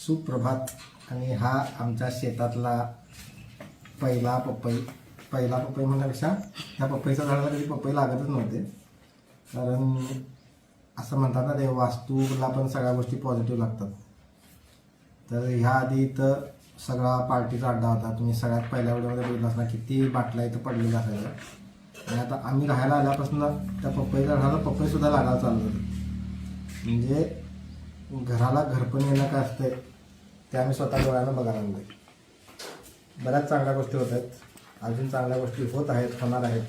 सुप्रभात. आणि हा आमच्या शेतातला पहिला पपई म्हणण्यापेक्षा ह्या पपईच्या झाडाला कधी पपई लागतच नव्हते. कारण असं म्हणतात ना, ते वास्तूला पण सगळ्या गोष्टी पॉझिटिव्ह लागतात. तर ह्या आधी इथं सगळा पार्टीचा अड्डा होता. तुम्ही सगळ्यात पहिल्या व्हिडिओमध्ये बघितलं असणार किती बाटल्या इथं पडलेल्या असायच्या. आणि आता आम्ही राहायला आल्यापासून त्या पपईच्या झाडाला पपईसुद्धा लागायला चालू झाली. म्हणजे घराला घरपण येणं काय असतंय ते आम्ही स्वतः डोळ्यानं बघायला लागलोय. बऱ्याच चांगल्या गोष्टी होत आहेत, अजून चांगल्या गोष्टी होत आहेत, होणार आहेत.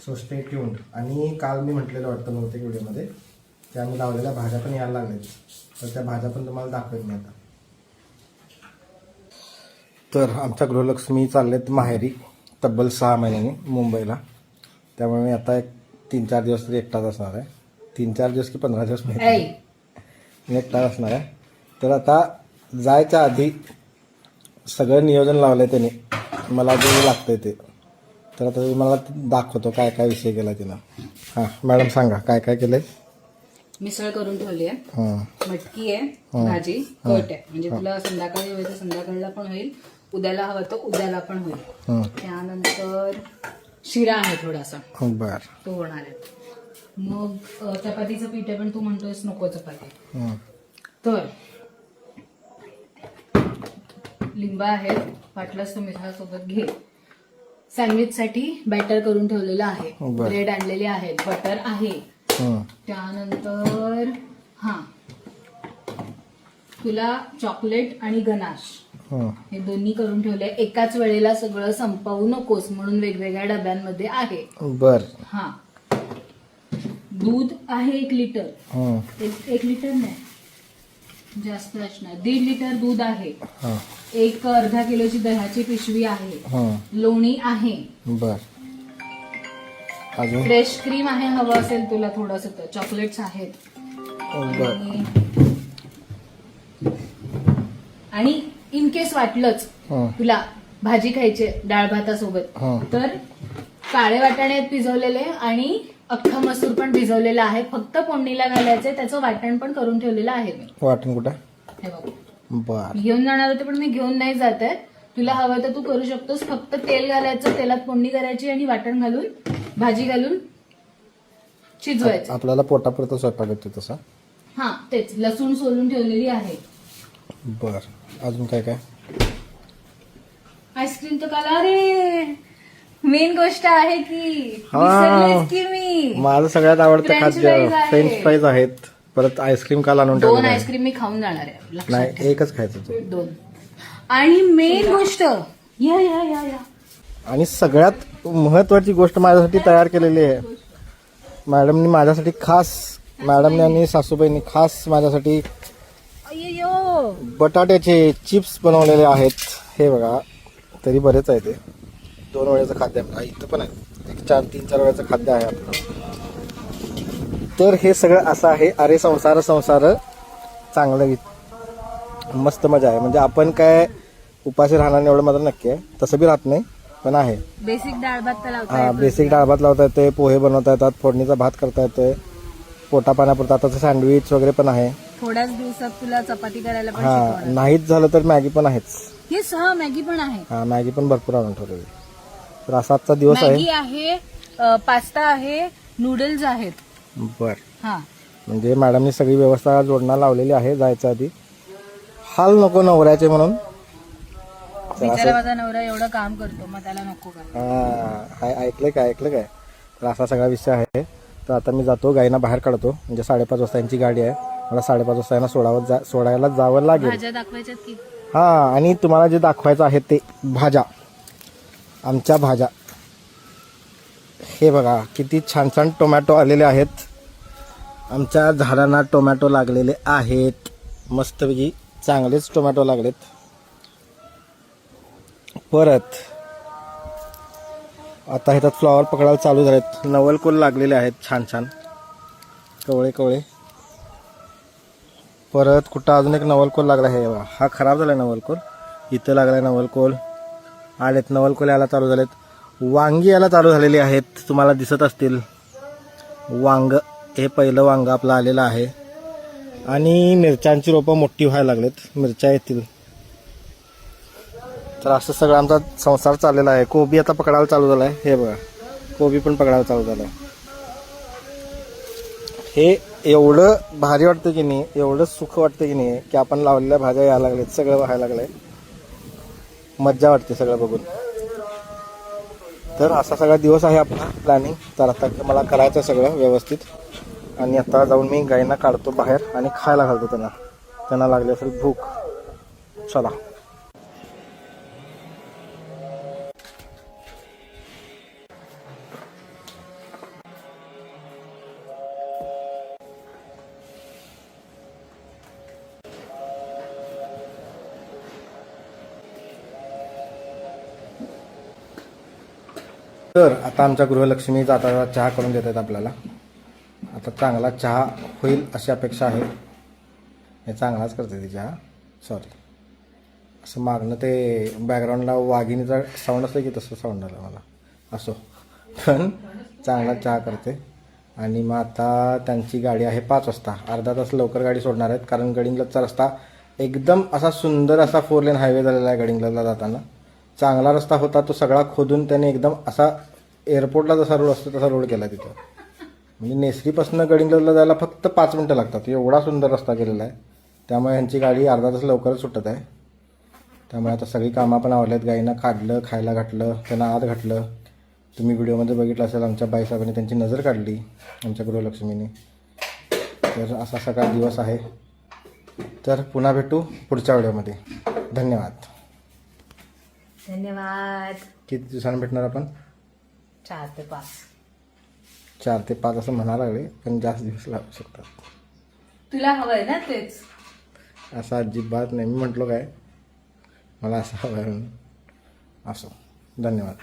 So stay tuned. आणि काल मी म्हटलेलं वाटतं बहुतेक व्हिडिओमध्ये की आम्ही लावलेल्या भाज्या पण यायला लागल्यात. तर त्या भाज्या पण तुम्हाला दाखवेन मी आता. तर आमच्या गृहलक्ष्मी चाललेत माहेरी तब्बल 6 महिन्यांनी मुंबईला. त्यामुळे मी आता एक 3-4 दिवस तरी एकटाच असणार आहे. 3-4 दिवस की 15 दिवस मी एकटाच असणार आहे. तर आता जायच्या आधी सगळं नियोजन लावलं आहे त्याने, मला जे लागतं ते. तर आता मला दाखवतो काय काय विषय केला तिनं. हां मॅडम सांगा काय काय केलंय. मिसळ करून ठेवली आहे, मटकी आहे, भाजी, कट आहे. म्हणजे तुला संध्याकाळी हवं तर संध्याकाळला पण होईल, उद्याला हवं तर उद्याला पण होईल. त्यानंतर शिरा आहे थोडासा, बर तो होणार आहे. मग चपातीचं पीठ आहे, पण तू म्हणतोयस नको चपाती. तर लिंबा आहेत, वाटलंच तर मिठासोबत घे. सँडविच साठी बॅटर करून ठेवलेलं आहे, ब्रेड आणलेले आहेत, बटर आहे. त्यानंतर तुला चॉकलेट आणि गनाश हे दोन्ही करून ठेवले. एकाच वेळेला सगळं संपवू नकोस म्हणून वेगवेगळ्या डब्यांमध्ये आहे. बर. दूध आहे 1 लिटर. 1 लिटर नाही, जास्त असणार, 1.5 लिटर दूध आहे. एक अर्धा किलोची दह्याची पिशवी आहे. लोणी आहे. बर. अजून फ्रेश क्रीम आहे, हवं असेल तुला थोडस तर. चॉकलेट्स आहेत. आणि इन केस वाटलंच तुला भाजी खायची डाळ भातासोबत, तर काळे वाटाणे भिजवलेले आणि अख्खा मसूर पण भिजवलेला आहे. फक्त फोडणीला घालायचंय, त्याचं वाटण पण करून ठेवलेलं आहे मी. वाटण कुठं? हे बघ, बर. घेऊन जाणार होते पण मी घेऊन नाही जात आहे. तुला हवं तर तू करू शकतोस. फक्त तेल घालायचं, तेलात फोडणी करायची आणि वाटण घालून भाजी घालून शिजवायचं. आपल्याला पोटापुरता स्वयंपाक येतो तसा. तेच. लसूण सोलून ठेवलेली आहे. बर. अजून काय काय? आईस्क्रीम तर काल, अरे मेन गोष्ट आहे की विसरलेच की मी. माझं सगळ्यात आवडतं French खाद्य fries आहे. फ्रेंच फ्राईज आहेत. परत आईस्क्रीम काल आणून 2 ठेवलेलं आहे. आईस्क्रीम मी खाऊन जाणार आहे, लक्षात नाही, ठेव. एकच खायचं तू. 2. आणि मेन गोष्ट या या या या आणि सगळ्यात महत्वाची गोष्ट माझ्यासाठी तयार केलेली आहे. मॅडमनी माझ्यासाठी खास, मॅडमने आणि सासूबाईंनी खास माझ्यासाठी अय्यो बटाट्याचे चिप्स बनवलेले आहेत. हे बघा, तरी बरेच आहे ते. 2 वेळेचं खाद्य आहे. इथं पण आहे, 3-4 वेळेचं खाद्य आहे आपलं. तर हे सगळं असं आहे. अरे संसार चांगलं, मस्त मजा आहे. म्हणजे आपण काय उपाशी राहणार एवढं मात्र नक्की आहे, तसं बी राहत नाही, पण आहे. बेसिक डाळ भात बेसिक डाळ भात लावता येते, पोहे बनवता येतात, फोडणीचा भात करता येतोय, पोटा पाण्यापुरता. आता सँडविच वगैरे पण आहे. थोड्याच दिवसात तुला चपाती करायला पण शिकवणार. नाहीच झालं तर मॅगी पण आहेच. येस, मॅगी पण आहे. मॅगी पण भरपूर आणून ठेवलेली. तर असा आजचा दिवस आहे. मॅगी आहे, पास्ता आहे, नूडल्स आहेत. बर. म्हणजे मॅडमनी सगळी व्यवस्था जोडणं लावलेली आहे जायच्या आधी. हाल नको नवऱ्याचे म्हणून. बिचारा माझा नवरा एवढं काम करतो, मग त्याला नको का? ऐकलं काय? तर असा सगळा विषय आहे. तर आता मी जातो, गाईना बाहेर काढतो. म्हणजे 5:30 वाजता यांची गाडी आहे. मला 5:30 वाजता यांना सोडायला जावं लागेल. भाज्या दाखवायच्यात की? आणि तुम्हाला जे दाखवायचं आहे ते भाज्या, आमच्या भाज्या. हे बघा किती छान छान टोमॅटो आलेले आहेत. आमच्या झाडांना टोमॅटो लागलेले आहेत, मस्तपैकी चांगलेच टोमॅटो लागलेत. परत आता ह्याच्यात फ्लॉवर पकडायला चालू झालेत. नवलकोल लागलेले आहेत छान छान, कवळे. परत कुठं अजून एक नवलकोल लागला आहे. हा खराब झाला नवलकोल. इथं लागलाय नवलकोल. आलेत नवलकोल यायला चालू झालेत. वांगी यायला चालू झालेली आहेत, तुम्हाला दिसत असतील. वांग, हे पहिलं वांग आपलं आलेलं आहे. आणि मिरच्यांची रोपं मोठी व्हायला लागलेत, मिरच्या येतील. तर असं सगळं आमचा संसार चाललेला आहे. कोबी आता पकडायला चालू झाला आहे. हे बघा, कोबी पण पकडायला चालू झालं आहे. हे एवढं भारी वाटतं की नाही, एवढं सुख वाटतं की नाही, की आपण लावलेल्या भाज्या यायला लागल्यात, सगळं व्हायला लागलंय. मज्जा वाटते सगळं बघून. तर असा सगळा दिवस आहे आपला प्लॅनिंग. तर आता मला करायचं सगळं व्यवस्थित. आणि आता जाऊन मी गाईंना काढतो बाहेर आणि खायला घालतो त्यांना लागली असेल भूक. चला. तर आता आमच्या गृहलक्ष्मी जाता चहा करून देत आहेत आपल्याला. आता चांगला चहा होईल अशी अपेक्षा आहे. हे चांगलाच करते ती चहा. सॉरी, असं मागणं ते बॅकग्राऊंडला वाघिणीचा साऊंड असतं की तसं साऊंड आलं मला. असो, पण चांगला चहा करते. आणि मग आता त्यांची गाडी आहे 5 वाजता. अर्धा तास लवकर गाडी सोडणार आहेत, कारण गडिंग्लजचा रस्ता एकदम असा सुंदर असा 4 लेन हायवे झालेला आहे. गडिंग्लजला जाताना चांगला रस्ता होता, तो सगळा खोदून त्याने एकदम असा एअरपोर्टला जसा रोड असतो तसा रोड केला तिथं. म्हणजे नेसरीपासून गडिंग्लजला जायला फक्त 5 मिनटं लागतात. एवढा सुंदर रस्ता केलेला आहे. त्यामुळे यांची गाडी अर्धा तास लवकरच सुटत आहे. त्यामुळे आता सगळी कामं पण आवडल्यात. गाईंना काढलं, खायला घातलं, त्यांना आत घातलं. तुम्ही व्हिडिओमध्ये बघितलं असेल, आमच्या बाईसाहेबांनी त्यांची नजर काढली, आमच्या गृहलक्ष्मीने. तर असा सगळा दिवस आहे. तर पुन्हा भेटू पुढच्या व्हिडिओमध्ये. धन्यवाद. धन्यवाद. किती दिवसांनी भेटणार आपण? 4 ते 5. 4 ते 5 असं म्हणायला लागले, पण जास्त दिवस लागू शकतात. तुला हवंय ना तेच? असं अजिबात नाही. मी म्हटलो काय, मला असं हवं आहे म्हणून. असो, धन्यवाद.